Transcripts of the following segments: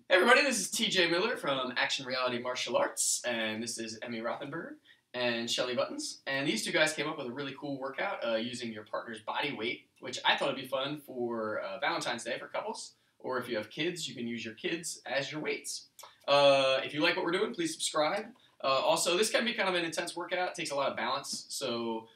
Hey everybody, this is TJ Miller from Action Reality Martial Arts, and this is Emy Rothenberger and Shelli Buttons. And these two guys came up with a really cool workout using your partner's body weight, which I thought would be fun for Valentine's Day for couples. Or if you have kids, you can use your kids as your weights. If you like what we're doing, please subscribe. Also, this can be kind of an intense workout. It takes a lot of balance, so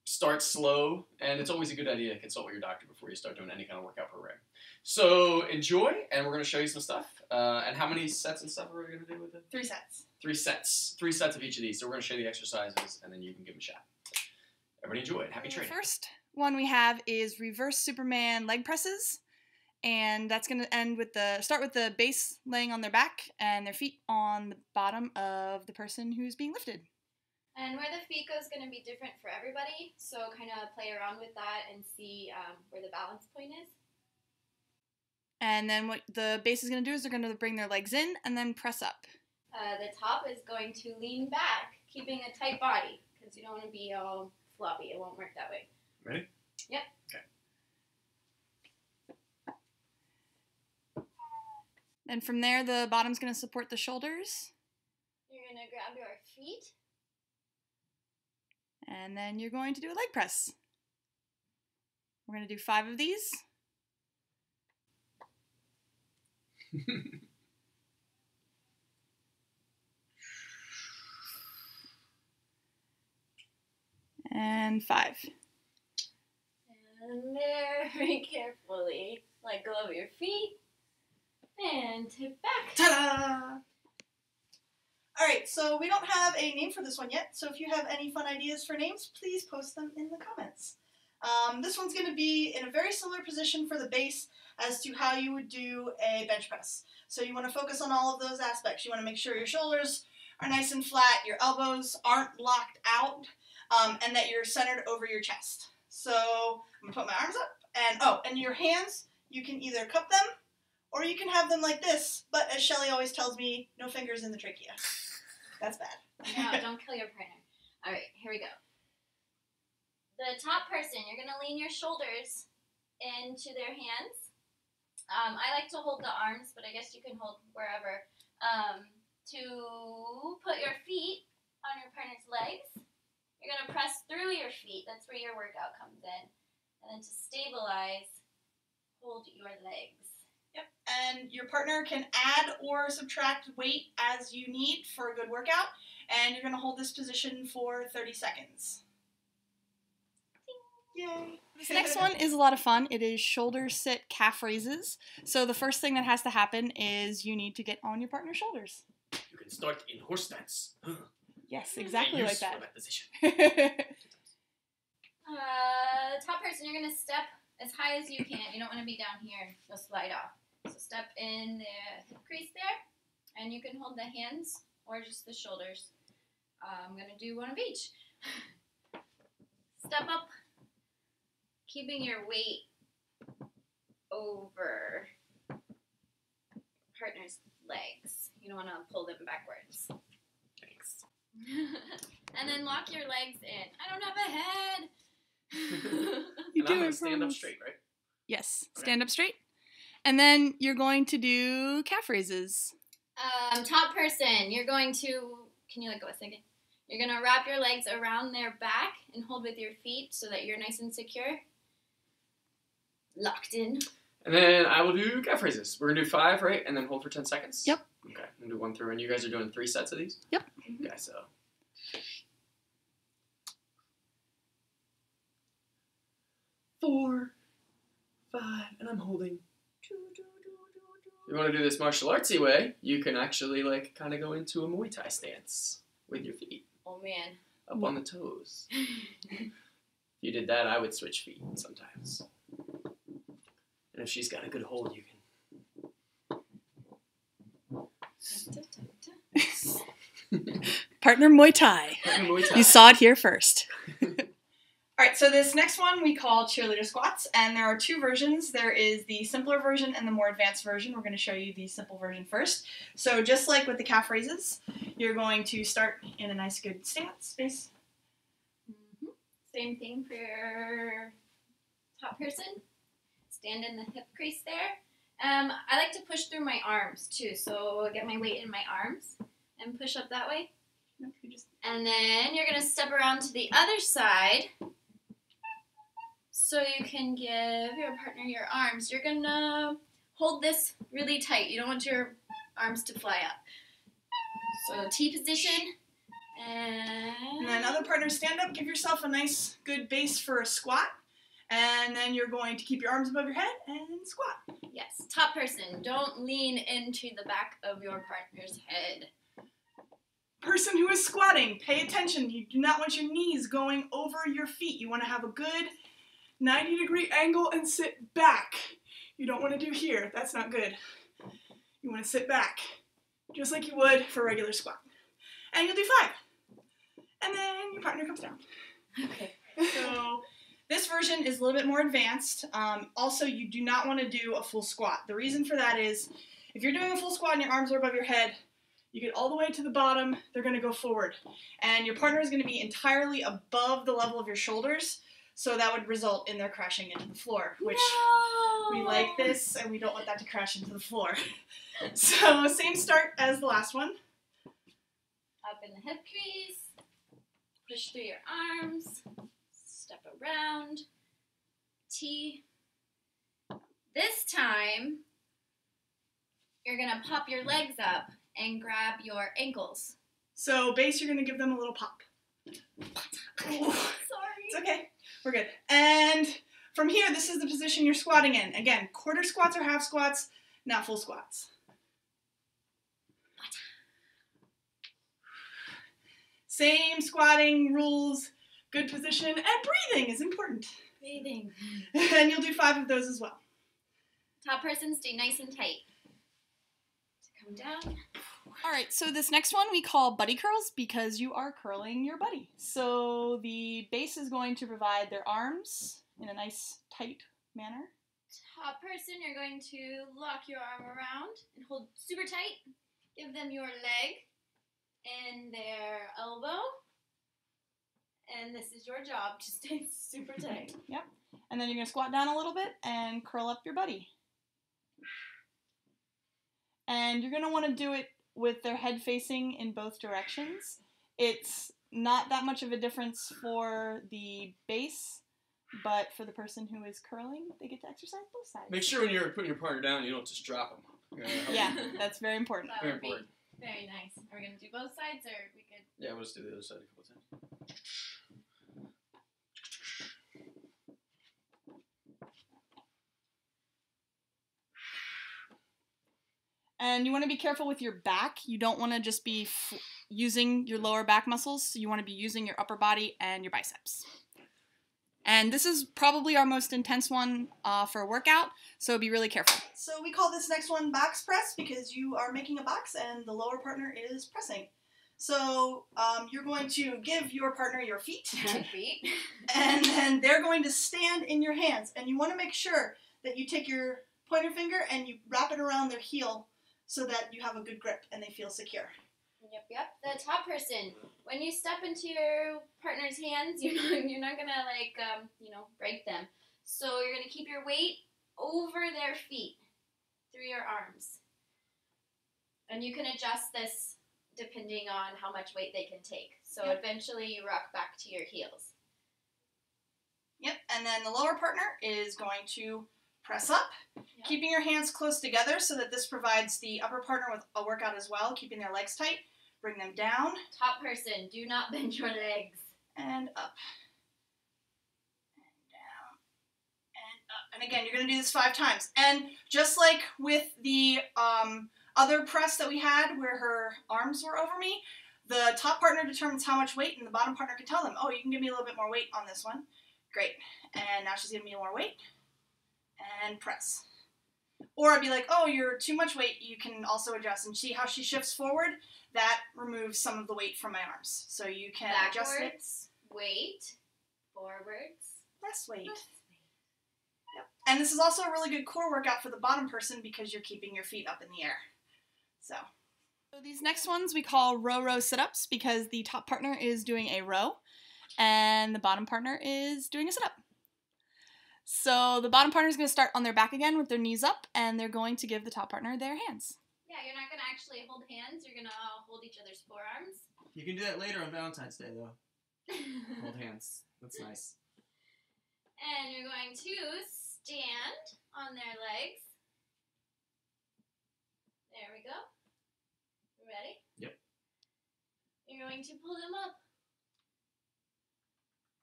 start slow, and it's always a good idea to consult with your doctor before you start doing any kind of workout program. So enjoy, and we're going to show you some stuff. And how many sets and stuff are we going to do with it? 3 sets. 3 sets. 3 sets of each of these. So we're going to show you the exercises, and then you can give them a shot. Everybody enjoy it. Happy training. The first one we have is reverse Superman leg presses. And that's going to end with start with the base laying on their back and their feet on the bottom of the person who's being lifted. And where the feet go is going to be different for everybody, so kind of play around with that and see where the balance point is. And then what the base is going to do is they're going to bring their legs in and then press up. The top is going to lean back, keeping a tight body, because you don't want to be all floppy. It won't work that way. Ready? Yep. Okay. And from there, the bottom's going to support the shoulders. You're going to grab your feet. And then you're going to do a leg press. We're going to do 5 of these. And 5. And very carefully let go of your feet and tip back. Ta-da! Alright, so we don't have a name for this one yet, so if you have any fun ideas for names, please post them in the comments. This one's going to be in a very similar position for the base as to how you would do a bench press. So you want to focus on all of those aspects. You want to make sure your shoulders are nice and flat, your elbows aren't locked out, and that you're centered over your chest. So I'm going to put my arms up, and your hands, you can either cup them, or you can have them like this, but as Shelli always tells me, no fingers in the trachea. That's bad. No, don't kill your partner. All right, here we go. The top person, you're going to lean your shoulders into their hands. I like to hold the arms, but I guess you can hold wherever. To put your feet on your partner's legs, you're going to press through your feet. That's where your workout comes in. And then to stabilize, hold your legs. Yep, and your partner can add or subtract weight as you need for a good workout, and you're going to hold this position for 30 seconds. Yay! This next one is a lot of fun. It is shoulder sit calf raises. So the first thing that has to happen is you need to get on your partner's shoulders. You can start in horse stance. Yes, exactly like that. For that position. Top person, you're going to step as high as you can. You don't want to be down here. You'll slide off. So step in the hip crease there, and you can hold the hands or just the shoulders. I'm going to do one of each. Step up, keeping your weight over partner's legs. You don't want to pull them backwards. Thanks. And then lock your legs in. I don't have a head. You and do I'm going it to stand up straight, right? Yes, Okay. stand up straight. And then you're going to do calf raises. Top person, you're going to, can you let go a second? You're going to wrap your legs around their back and hold with your feet so that you're nice and secure. Locked in. And then I will do calf raises. We're going to do 5, right? And then hold for 10 seconds? Yep. Okay, I'm going to do 1 through, and you guys are doing 3 sets of these? Yep. Okay, so. 4, 5, and I'm holding. If you want to do this martial artsy way, you can actually kind of go into a Muay Thai stance with your feet Oh, man. up on the toes. If you did that, I would switch feet sometimes. And if she's got a good hold, you can. Partner Muay Thai. Partner Muay Thai. You saw it here first. Alright, so this next one we call cheerleader squats, and there are 2 versions. There is the simpler version and the more advanced version. We're going to show you the simple version first. So just like with the calf raises, you're going to start in a nice good stance. Base. Same thing for your top person. Stand in the hip crease there, I like to push through my arms too, so I'll get my weight in my arms and push up that way. And then you're going to step around to the other side so you can give your partner your arms. You're going to hold this really tight. You don't want your arms to fly up. So T position. And then other partner, stand up. Give yourself a nice, good base for a squat. And then you're going to keep your arms above your head and squat. Yes, top person. Don't lean into the back of your partner's head. Person who is squatting, pay attention. You do not want your knees going over your feet. You want to have a good 90-degree angle and sit back. You don't want to do here. That's not good. You want to sit back, just like you would for a regular squat. And you'll do 5. And then your partner comes down. Okay. So this version is a little bit more advanced. Also, you do not want to do a full squat. The reason for that is if you're doing a full squat and your arms are above your head, you get all the way to the bottom, they're going to go forward. And your partner is going to be entirely above the level of your shoulders, so that would result in their crashing into the floor, which we like this, and we don't want that to crash into the floor. So same start as the last one. Up in the hip crease, push through your arms, step around, T. This time, you're going to pop your legs up and grab your ankles. So base, you're going to give them a little pop. Sorry. It's okay. We're good. And from here, this is the position you're squatting in. Again, quarter squats or half squats, not full squats. Same squatting rules, good position, and breathing is important. Breathing. And you'll do 5 of those as well. Top person, stay nice and tight. Come down. All right, so this next one we call buddy curls because you are curling your buddy. So the base is going to provide their arms in a nice tight manner. Top person, you're going to lock your arm around and hold super tight. Give them your leg and their elbow. And this is your job to stay super tight. Yep. And then you're going to squat down a little bit and curl up your buddy. And you're going to want to do it with their head facing in both directions. It's not that much of a difference for the base, but for the person who is curling, they get to exercise both sides. Make sure when you're putting your partner down, you don't just drop them. Yeah, that's very important. That Very would be important. very nice. Are we going to do both sides, or we could? Yeah, we'll just do the other side a couple times. And you want to be careful with your back. You don't want to just be using your lower back muscles. So you want to be using your upper body and your biceps. And this is probably our most intense one for a workout, so be really careful. So we call this next one box press because you are making a box and the lower partner is pressing. So you're going to give your partner your feet. Feet. And then they're going to stand in your hands. And you want to make sure that you take your pointer finger and you wrap it around their heel so that you have a good grip and they feel secure. Yep. The top person, when you step into your partner's hands, you're not gonna break them. So you're gonna keep your weight over their feet through your arms, and you can adjust this depending on how much weight they can take. So eventually, you rock back to your heels. Yep. And then the lower partner is going to press up, keeping your hands close together so that this provides the upper partner with a workout as well, keeping their legs tight. Bring them down. Top person, do not bend your legs. And up. And down. And up. And again, you're going to do this 5 times. And just like with the other press that we had where her arms were over me, the top partner determines how much weight, and the bottom partner can tell them, oh, you can give me a little bit more weight on this one. Great. And now she's giving me more weight. And press. Or I'd be like, oh, you're too much weight. You can also adjust. And see how she shifts forward? That removes some of the weight from my arms. So you can adjust it. Backwards, weight. Forwards, Less weight. less Yep. And this is also a really good core workout for the bottom person because you're keeping your feet up in the air. So these next ones we call row sit-ups because the top partner is doing a row and the bottom partner is doing a sit-up. So the bottom partner is going to start on their back again with their knees up, and they're going to give the top partner their hands. Yeah, you're not going to actually hold hands. You're going to hold each other's forearms. You can do that later on Valentine's Day, though. Hold hands. That's nice. And you're going to stand on their legs. There we go. Ready? Yep. You're going to pull them up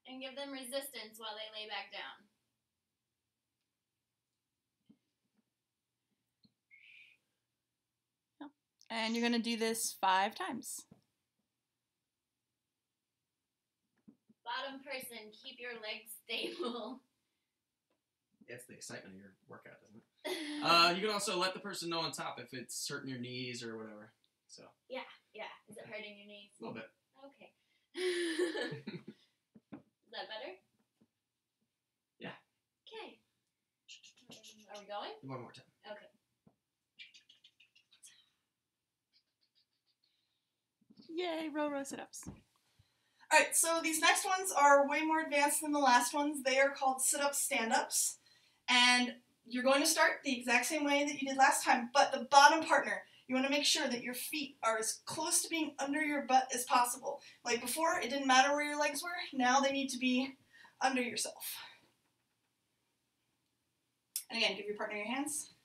and give them resistance while they lay back down. And you're going to do this 5 times. Bottom person, keep your legs stable. That's the excitement of your workout, isn't it? You can also let the person know on top if it's hurting your knees or whatever. So. Yeah. Is it hurting your knees? A little bit. Okay. Is that better? Yeah. Okay. Are we going? One more time. Okay. Yay, row sit-ups. Alright, so these next ones are way more advanced than the last ones. They are called sit-ups, stand-ups. And you're going to start the exact same way that you did last time, but the bottom partner, you want to make sure that your feet are as close to being under your butt as possible. Like before, it didn't matter where your legs were. Now they need to be under yourself. And again, give your partner your hands.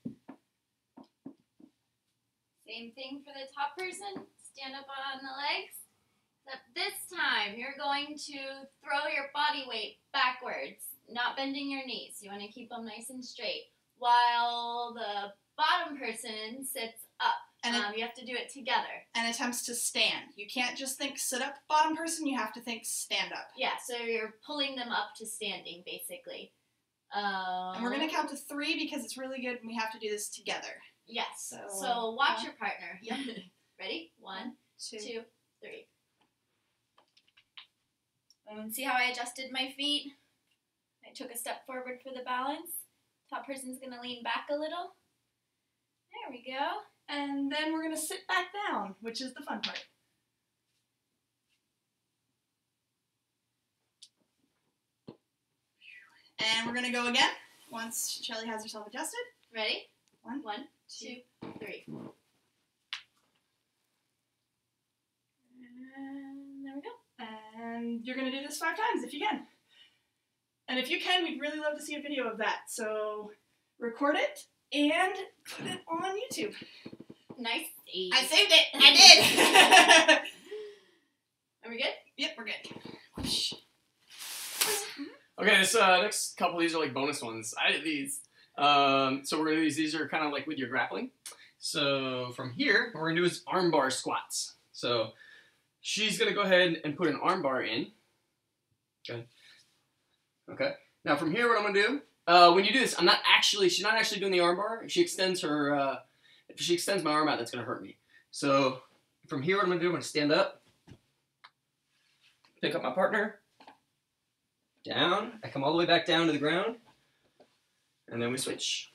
Same thing for the top person. Stand up on the legs. Except this time, you're going to throw your body weight backwards, not bending your knees. You want to keep them nice and straight, while the bottom person sits up. And you have to do it together. And attempts to stand. You can't just think sit up, bottom person, you have to think stand up. Yeah, so you're pulling them up to standing, basically. And we're going to count to 3 because it's really good and we have to do this together. Yes, so watch your partner. Yep. Ready? 1, 2, 2, 3. See how I adjusted my feet? I took a step forward for the balance. Top person's going to lean back a little. There we go. And then we're going to sit back down, which is the fun part. And we're going to go again once Shelli has herself adjusted. Ready? 1, 2, 3. And there we go. And you're going to do this 5 times if you can. And if you can, we'd really love to see a video of that. So record it and put it on YouTube. Nice save. I saved it. I did. Are we good? Yep, we're good. Okay, this next couple of these are like bonus ones. I did these. So we're gonna do these. These are kind of like with your grappling. So from here, what we're gonna do is arm bar squats. So she's gonna go ahead and put an arm bar in. Okay. Okay. Now from here, what I'm gonna do, when you do this, she's not actually doing the arm bar. If she extends her, if she extends my arm out, that's gonna hurt me. So from here, what I'm gonna do, I'm gonna stand up, pick up my partner, down. I come all the way back down to the ground, and then we switch.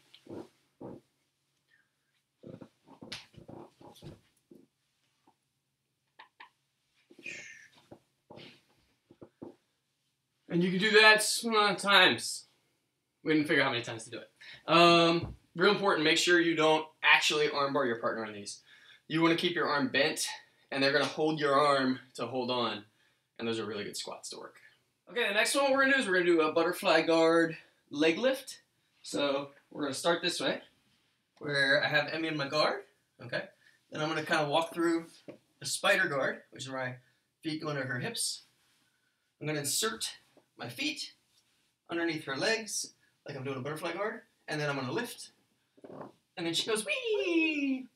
And you can do that times. We didn't figure out how many times to do it. Real important, make sure you don't actually arm bar your partner on these. You want to keep your arm bent, and they're going to hold your arm to hold on. And those are really good squats to work. Okay, the next one we're going to do is we're going to do a butterfly guard leg lift. So we're going to start this way, where I have Emy in my guard. Okay. Then I'm going to kind of walk through the spider guard, which is where my feet go under her hips. I'm going to insert my feet underneath her legs, like I'm doing a butterfly guard, and then I'm going to lift, and then she goes, whee!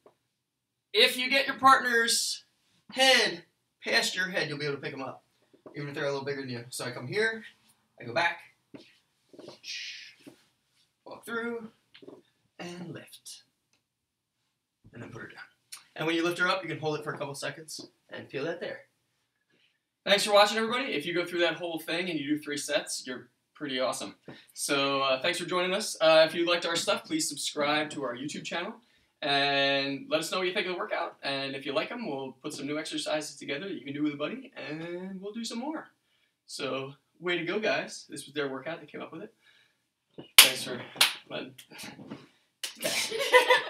If you get your partner's head past your head, you'll be able to pick them up, even if they're a little bigger than you. So I come here, I go back, walk through, and lift, and then put her down. And when you lift her up, you can hold it for a couple seconds, and feel that there. Thanks for watching, everybody. If you go through that whole thing and you do 3 sets, you're pretty awesome. So thanks for joining us. If you liked our stuff, please subscribe to our YouTube channel and let us know what you think of the workout. And if you like them, we'll put some new exercises together that you can do with a buddy, and we'll do some more. So way to go, guys. This was their workout. They came up with it. Thanks for letting. Okay.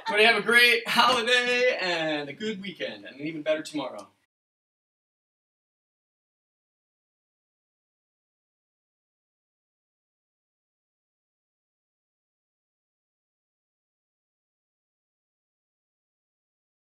Everybody have a great holiday and a good weekend, and an even better tomorrow.